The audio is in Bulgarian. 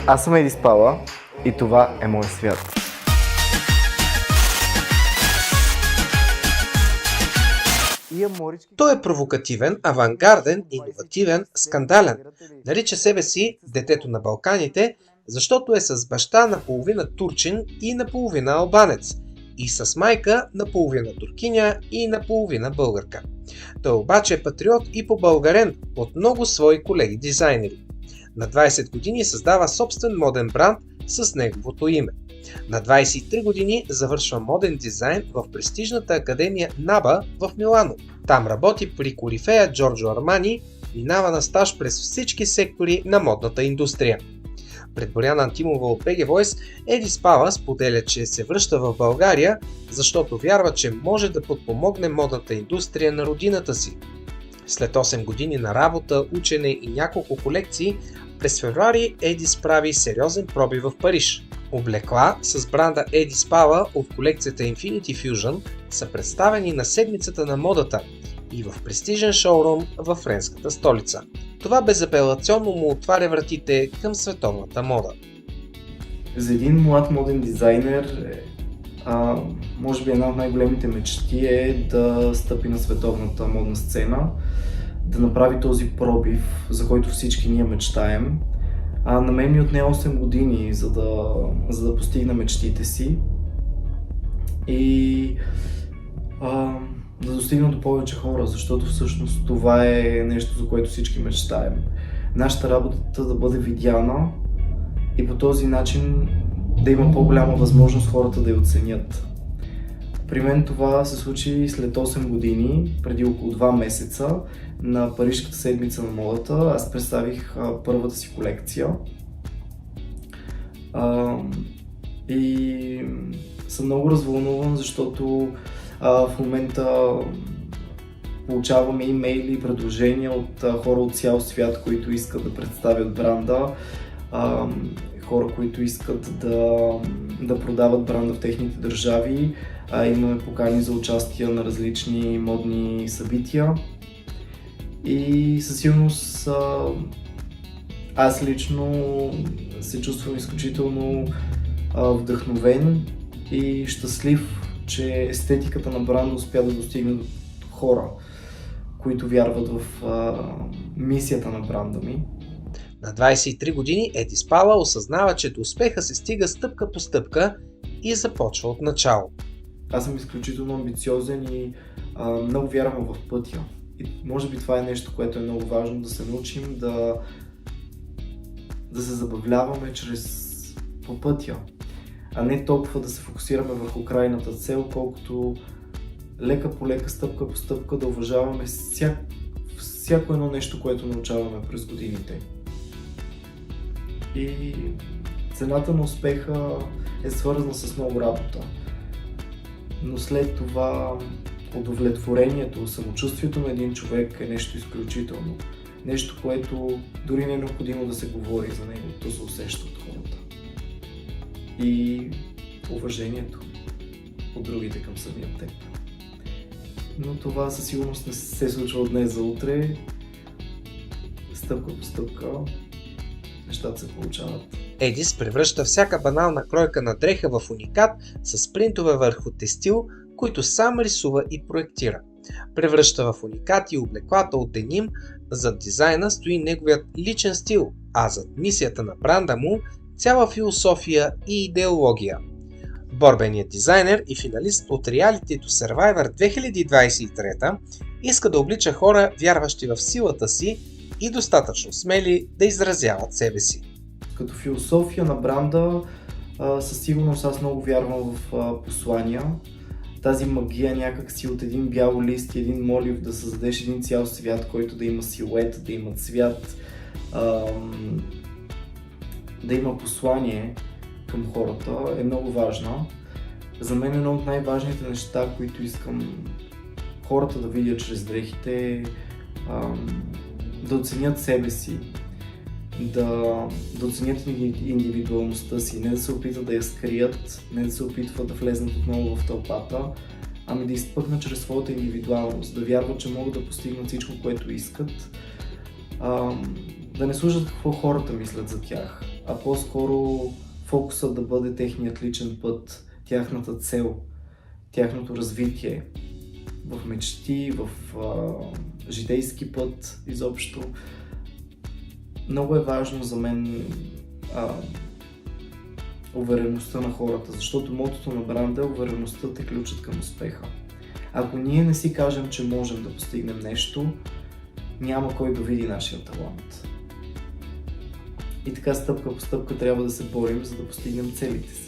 Аз съм Еди Спала и това е моят свят. Той е провокативен, авангарден, иновативен, скандален. Нарича себе си детето на Балканите, защото е с баща наполовина турчин и наполовина албанец. И с майка наполовина туркиня и наполовина българка. Той обаче е патриот и побългарен от много свои колеги дизайнери. На 20 години създава собствен моден бранд с неговото име. На 23 години завършва моден дизайн в престижната академия НАБА в Милано. Там работи при корифея Джорджо Армани, минава на стаж през всички сектори на модната индустрия. Пред Боряна Антимова от BG Voice Еди Спала споделя, че се връща в България, защото вярва, че може да подпомогне модната индустрия на родината си. След 8 години на работа, учене и няколко колекции, през февруари Еди справи сериозен пробив в Париж. Облекла с бранда Еди Спала от колекцията Infinity Fusion са представени на седмицата на модата и в престижен шоурум във френската столица. Това безапелационно му отваря вратите към световната мода. За един млад моден дизайнер, може би една от най-големите мечти е да стъпи на световната модна сцена, да направи този пробив, за който всички ние мечтаем. На мен ми отне 8 години, за да постигна мечтите си и да достигна до повече хора, защото всъщност това е нещо, за което всички мечтаем. Нашата работа да бъде видяна и по този начин да има по-голяма възможност хората да я оценят. При мен това се случи след 8 години, преди около 2 месеца, на Парижката седмица на модата. Аз представих първата си колекция и съм много развълнуван, защото в момента получаваме имейли и предложения от хора от цял свят, които искат да представят бранда, хора, които искат да продават бранда в техните държави. Имаме покани за участие на различни модни събития и със сигурност аз лично се чувствам изключително вдъхновен и щастлив, че естетиката на бранда успя да достигне до хора, които вярват в мисията на бранда ми. На 23 години Еди Спала осъзнава, че до успеха се стига стъпка по стъпка и започва от начало. Аз съм изключително амбициозен и много вярвам в пътя. И може би това е нещо, което е много важно, да се научим да се забавляваме по пътя, а не толкова да се фокусираме върху крайната цел, колкото лека по лека, стъпка по стъпка да уважаваме всяко едно нещо, което научаваме през годините. И цената на успеха е свързана с много работа. Но след това удовлетворението, самочувствието на един човек е нещо изключително. Нещо, което дори не е необходимо да се говори за него, то се усеща от хората. И уважението от другите към самия теб. Но това със сигурност не се случва от днес за утре. Стъпка по стъпка нещата се получават. Едис превръща всяка банална кройка на дреха в уникат с принтове върху текстил, които сам рисува и проектира. Превръща в уникати облеклата от деним, зад дизайна стои неговият личен стил, а зад мисията на бранда му цяла философия и идеология. Борбеният дизайнер и финалист от реалитито Survivor 2023 иска да облича хора, вярващи в силата си и достатъчно смели да изразяват себе си. Като философия на бранда, със сигурност аз много вярвам в послания. Тази магия някакси от един бял лист и един молив да създадеш един цял свят, който да има силует, да има цвят, да има послание към хората е много важна. За мен едно от най-важните неща, които искам хората да видят чрез дрехите, да оценят себе си, да оценят индивидуалността си, не да се опитват да я скрият, не да се опитват да влезнат отново в тълпата, ами да изпъкнат чрез своята индивидуалност, да вярват, че могат да постигнат всичко, което искат, да не слушат какво хората мислят за тях, а по-скоро фокусът да бъде техният личен път, тяхната цел, тяхното развитие в мечти, в житейски път изобщо. Много е важно за мен увереността на хората, защото мотото на бранда е увереността е ключът към успеха. Ако ние не си кажем, че можем да постигнем нещо, няма кой да види нашия талант. И така стъпка по стъпка трябва да се борим, за да постигнем целите си.